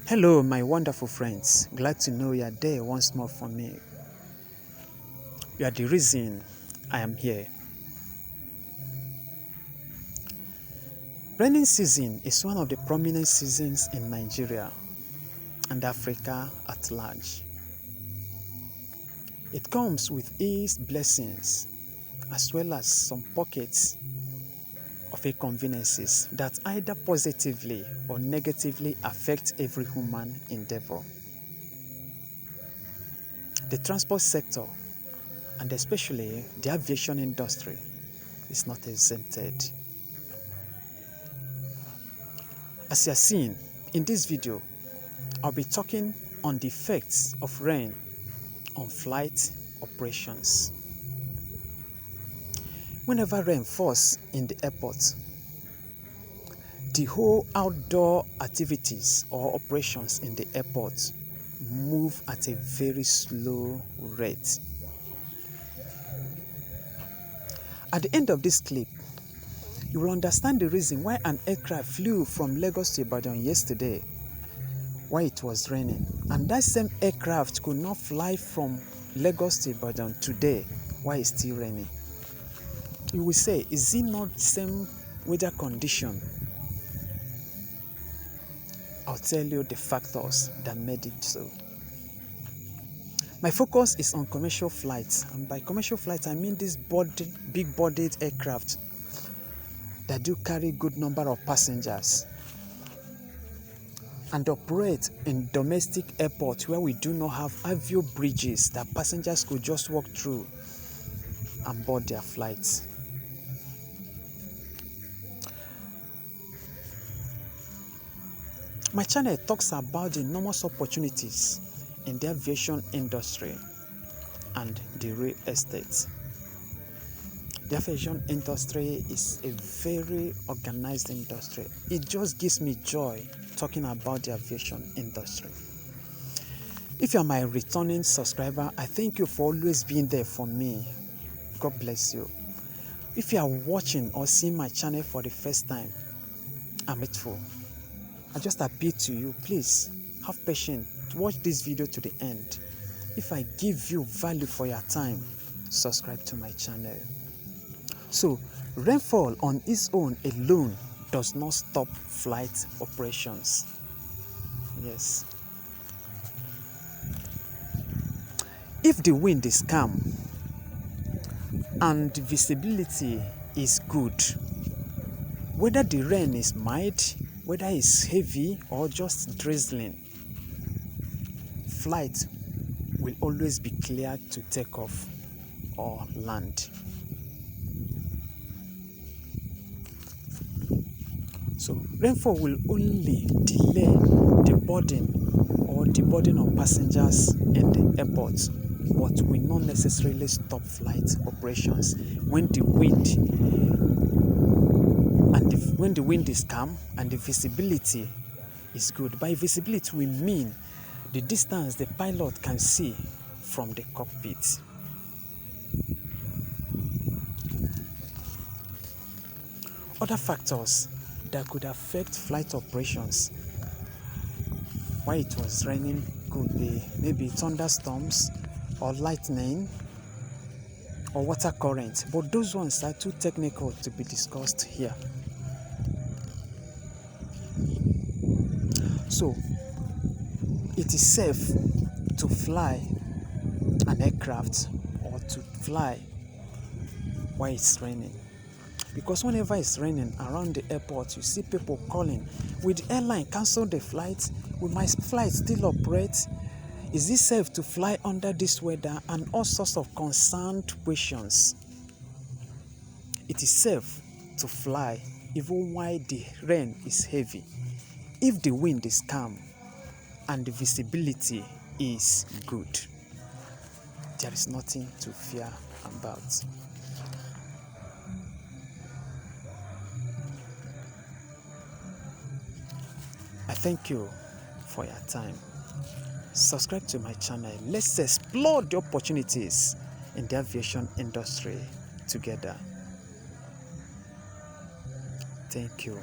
Hello, my wonderful friends. Glad to know you are there once more for me. You are the reason I am here. Rainy season is one of the prominent seasons in Nigeria and Africa at large. It comes with its blessings as well as some pockets of inconveniences that either positively or negatively affect every human endeavor. The transport sector, and especially the aviation industry, is not exempted. As you are seeing in this video, I'll be talking on the effects of rain on flight operations. Whenever rain falls in the airport, the whole outdoor activities or operations in the airport move at a very slow rate. At the end of this clip, you will understand the reason why an aircraft flew from Lagos to Ibadan yesterday while it was raining, and that same aircraft could not fly from Lagos to Ibadan today while it's still raining. You will say, is it not the same weather condition? I'll tell you the factors that made it so. My focus is on commercial flights, and by commercial flights I mean these big-bodied aircraft that do carry good number of passengers and operate in domestic airports where we do not have avio bridges that passengers could just walk through and board their flights. My channel talks about the enormous opportunities in the aviation industry and the real estate. The aviation industry is a very organized industry. It just gives me joy talking about the aviation industry. If you are my returning subscriber, I thank you for always being there for me. God bless you. If you are watching or seeing my channel for the first time, I'm grateful. I just appeal to you, please have patience to watch this video to the end. If I give you value for your time, subscribe to my channel. So, rainfall on its own alone does not stop flight operations. Yes. If the wind is calm and the visibility is good, whether the rain is mild, whether it's heavy or just drizzling, flight will always be cleared to take off or land. So rainfall will only delay the boarding of passengers in the airport, but will not necessarily stop flight operations when the wind is calm and the visibility is good. By visibility, we mean the distance the pilot can see from the cockpit. Other factors that could affect flight operations while it was raining could be maybe thunderstorms or lightning or water current, but those ones are too technical to be discussed here. So, it is safe to fly an aircraft or to fly while it's raining. Because whenever it's raining around the airport, you see people calling, will the airline cancel the flight? Will my flight still operate? Is it safe to fly under this weather? And all sorts of concerned questions. It is safe to fly even while the rain is heavy, if the wind is calm and the visibility is good. There is nothing to fear about. I thank you for your time. Subscribe to my channel. Let's explore the opportunities in the aviation industry together. Thank you.